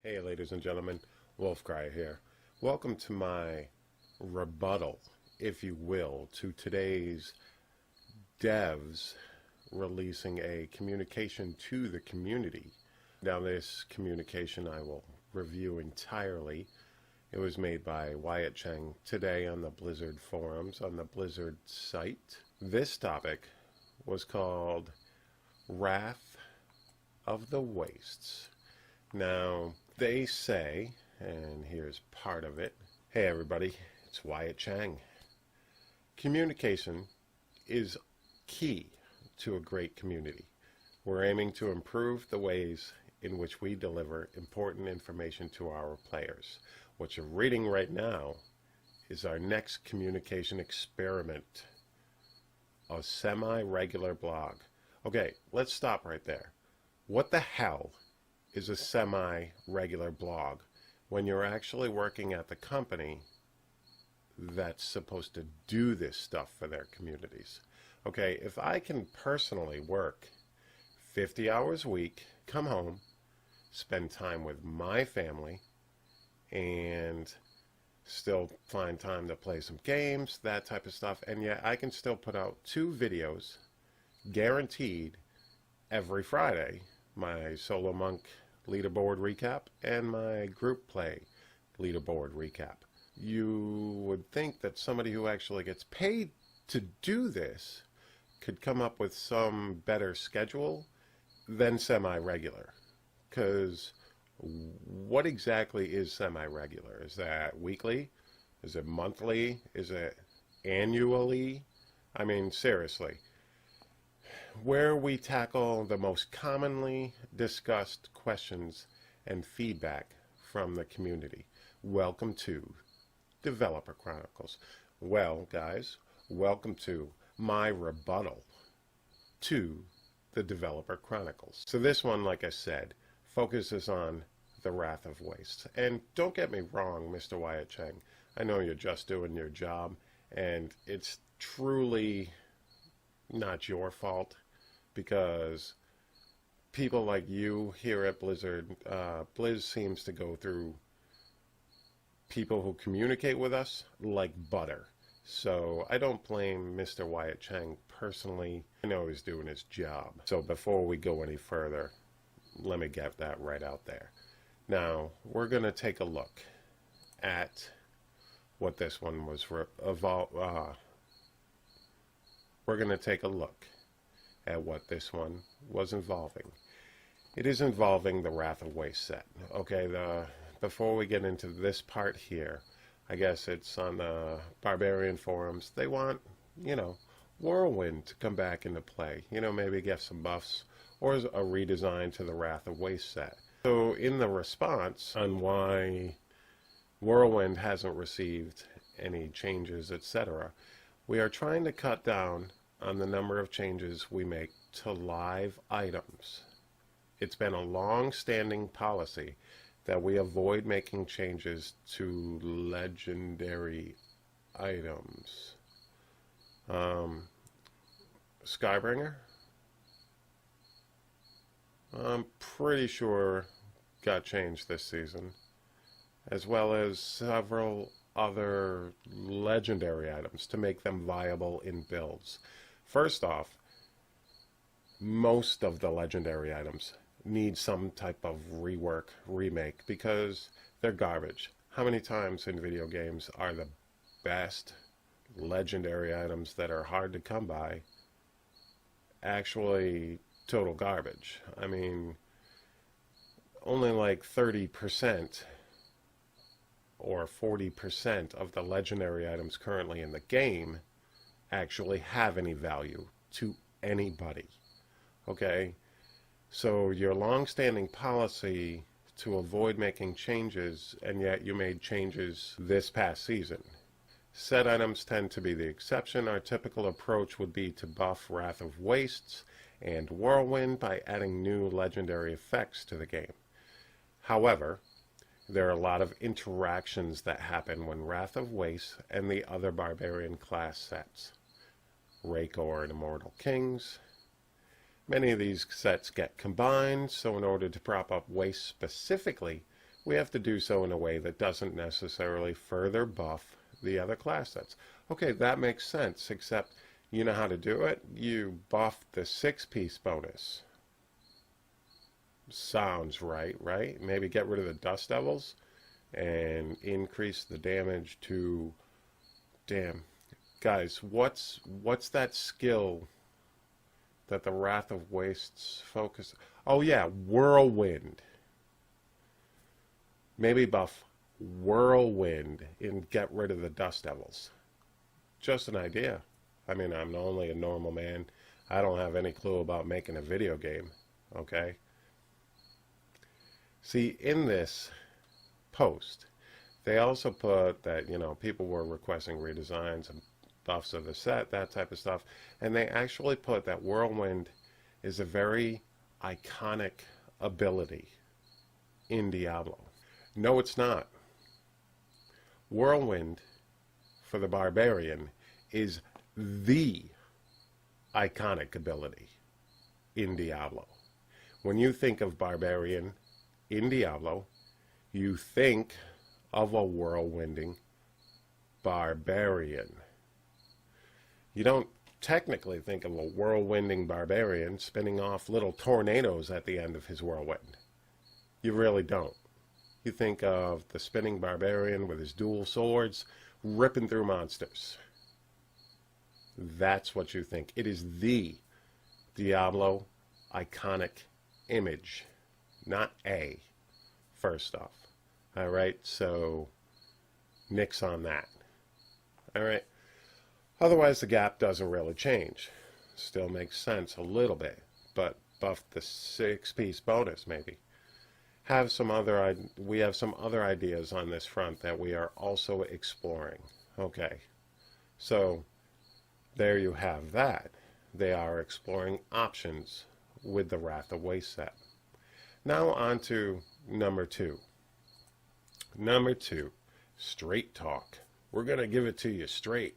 Hey ladies and gentlemen, Wolfcry here. Welcome to my rebuttal, if you will, to today's DEVS releasing a communication to the community. Now this communication I will review entirely. It was made by Wyatt Cheng today on the Blizzard forums, on the Blizzard site. This topic was called Wrath of the Wastes. Now, they say, and here's part of it. Hey everybody, it's Wyatt Cheng. Communication is key to a great community. We're aiming to improve the ways in which we deliver important information to our players. What you're reading right now is our next communication experiment, a semi-regular blog. Okay, let's stop right there. What the hell is a semi-regular blog when you're actually working at the company that's supposed to do this stuff for their communities? Okay, if I can personally work 50 hours a week, come home, spend time with my family, and still find time to play some games, that type of stuff, and yet I can still put out 2 videos guaranteed every Friday, my Solo Monk leaderboard recap and my group play leaderboard recap. You would think that somebody who actually gets paid to do this could come up with some better schedule than semi-regular. Because what exactly is semi-regular? Is that weekly? Is it monthly? Is it annually? I mean, seriously. Where we tackle the most commonly discussed questions and feedback from the community. Welcome to Developer Chronicles. Well, guys, welcome to my rebuttal to the Developer Chronicles. So this one, like I said, focuses on the Wrath of Waste. And don't get me wrong, Mr. Wyatt Cheng. I know you're just doing your job, and it's truly not your fault, because people like you here at Blizzard, Blizz seems to go through people who communicate with us like butter. So I don't blame Mr. Wyatt Cheng personally. I know he's doing his job. So before we go any further, let me get that right out there. Now, we're going to take a look at what this one was we're going to take a look at what this one was involving. It is involving the Wrath of Waste set. Okay, before we get into this part here, I guess it's on the Barbarian forums. They want, Whirlwind to come back into play. Maybe get some buffs or a redesign to the Wrath of Waste set. So in the response on why Whirlwind hasn't received any changes, etc., we are trying to cut down on the number of changes we make to live items. It's been a long-standing policy that we avoid making changes to legendary items. Skybringer, I'm pretty sure got changed this season, as well as several other legendary items to make them viable in builds. First off, most of the legendary items need some type of rework, remake, because they're garbage. How many times in video games are the best legendary items that are hard to come by actually total garbage? I mean, only like 30% or 40% of the legendary items currently in the game actually have any value to anybody. Okay? So your long-standing policy to avoid making changes, and yet you made changes this past season. Said items tend to be the exception. Our typical approach would be to buff Wrath of Wastes and Whirlwind by adding new legendary effects to the game. However, there are a lot of interactions that happen when Wrath of Waste and the other Barbarian class sets, Rakor and Immortal Kings, Many of these sets get combined, so in order to prop up waste specifically, we have to do so in a way that doesn't necessarily further buff the other class sets. Okay, that makes sense, except you know how to do it? You buff the 6-piece bonus. Sounds right, right? Maybe get rid of the Dust Devils and increase the damage to... Damn. Guys, what's that skill that the Wrath of Wastes focus... Oh yeah, Whirlwind. Maybe buff Whirlwind and get rid of the Dust Devils. Just an idea. I mean, I'm only a normal man. I don't have any clue about making a video game, okay? See, in this post, they also put that, you know, people were requesting redesigns and buffs of the set, that type of stuff. And they actually put that Whirlwind is a very iconic ability in Diablo. No, it's not. Whirlwind for the Barbarian is the iconic ability in Diablo. When you think of Barbarian in Diablo, you think of a whirlwinding barbarian. You don't technically think of a whirlwinding barbarian spinning off little tornadoes at the end of his whirlwind. You really don't. You think of the spinning barbarian with his dual swords ripping through monsters. That's what you think. It is the Diablo iconic image, not a, first off. All right, so nix on that. All right. Otherwise, the gap doesn't really change. Still makes sense a little bit, but buff the 6-piece bonus maybe. We have some other ideas on this front that we are also exploring. Okay, so there you have that. They are exploring options with the Wrath of Waste set. Now on to number 2. Number 2, straight talk. We're going to give it to you straight.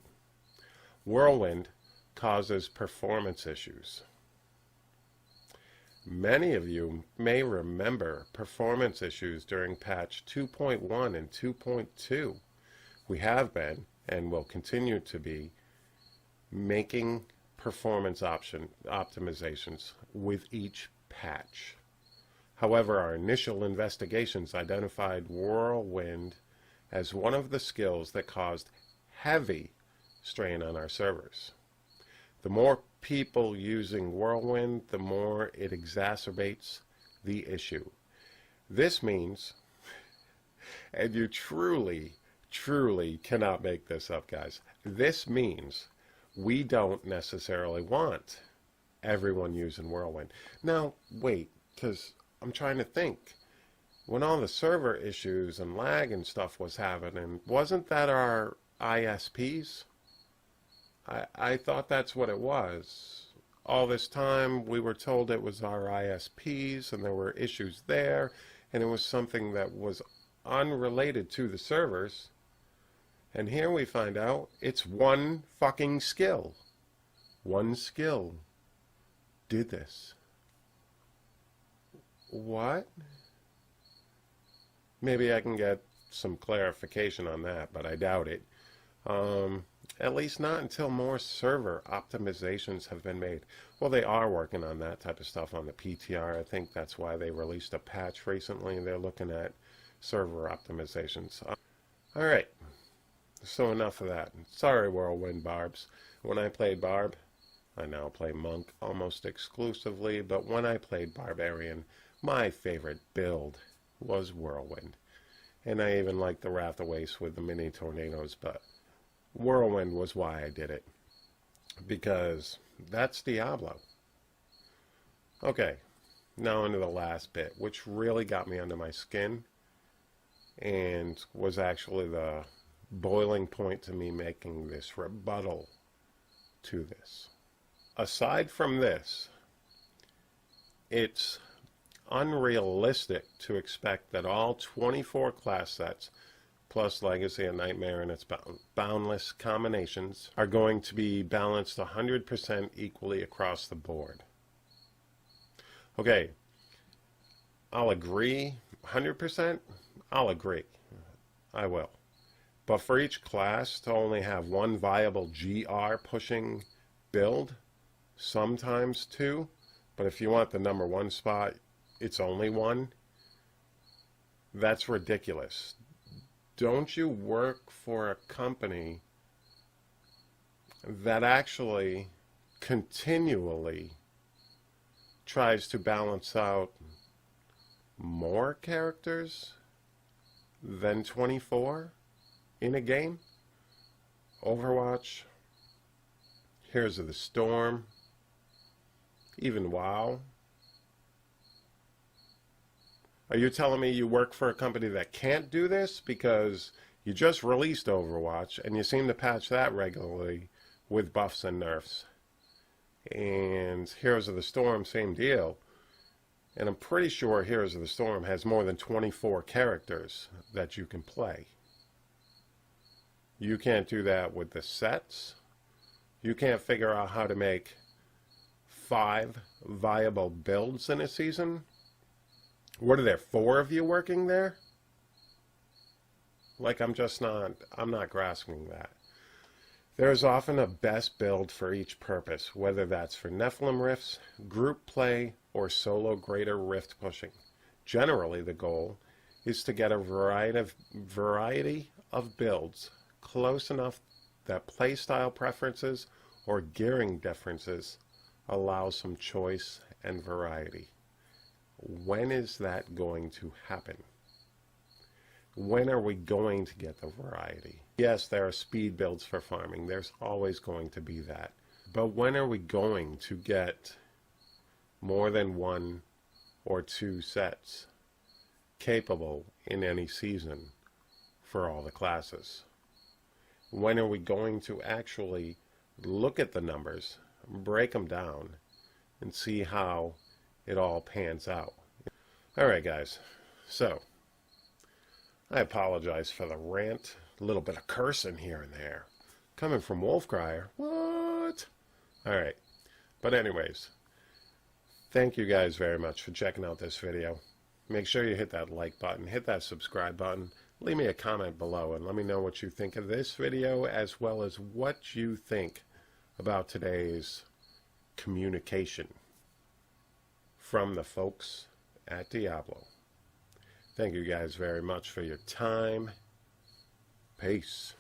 Whirlwind causes performance issues. Many of you may remember performance issues during patch 2.1 and 2.2. We have been, and will continue to be, making performance optimizations with each patch. However, our initial investigations identified Whirlwind as one of the skills that caused heavy strain on our servers. The more people using Whirlwind, the more it exacerbates the issue. This means, and you truly cannot make this up, guys, this means we don't necessarily want everyone using Whirlwind. Now, wait, because I'm trying to think. When all the server issues and lag and stuff was happening, wasn't that our ISPs? I thought that's what it was. All this time we were told it was our ISPs and there were issues there, and it was something that was unrelated to the servers. And here we find out it's one fucking skill. One skill did this. What? Maybe I can get some clarification on that, but I doubt it. At least not until more server optimizations have been made. Well, they are working on that type of stuff on the PTR. I think that's why they released a patch recently. They're looking at server optimizations. All right. So enough of that. Sorry, Whirlwind Barbs. When I played Barb, I now play Monk almost exclusively, but when I played Barbarian, my favorite build was Whirlwind. And I even liked the Wrath of Waste with the mini tornadoes, but Whirlwind was why I did it. Because that's Diablo. Okay, now into the last bit, which really got me under my skin and was actually the boiling point to me making this rebuttal to this. Aside from this, it's unrealistic to expect that all 24 class sets plus Legacy and Nightmare and its boundless combinations are going to be balanced 100% equally across the board. Okay, I'll agree 100%. I'll agree. I will. But for each class to only have one viable GR pushing build, sometimes two, but if you want the #1 spot, it's only one. That's ridiculous. Don't you work for a company that actually continually tries to balance out more characters than 24 in a game? Overwatch, Heroes of the Storm, even WoW. Are you telling me you work for a company that can't do this because you just released Overwatch and you seem to patch that regularly with buffs and nerfs? And Heroes of the Storm, same deal. And I'm pretty sure Heroes of the Storm has more than 24 characters that you can play. You can't do that with the sets. You can't figure out how to make 5 viable builds in a season. What are there, 4 of you working there? Like, I'm not grasping that. There's often a best build for each purpose, whether that's for Nephilim rifts, group play, or solo greater rift pushing. Generally, the goal is to get a variety of builds close enough that playstyle preferences or gearing differences allow some choice and variety. When is that going to happen? When are we going to get the variety? Yes, there are speed builds for farming. There's always going to be that. But when are we going to get more than 1 or 2 sets capable in any season for all the classes? When are we going to actually look at the numbers, break them down, and see how it all pans out? Alright guys, so I apologize for the rant, a little bit of cursing here and there. Coming from Wolfgrier, what? Alright, but anyways, thank you guys very much for checking out this video. Make sure you hit that like button, hit that subscribe button, leave me a comment below and let me know what you think of this video as well as what you think about today's communication from the folks at Diablo. Thank you guys very much for your time. Peace.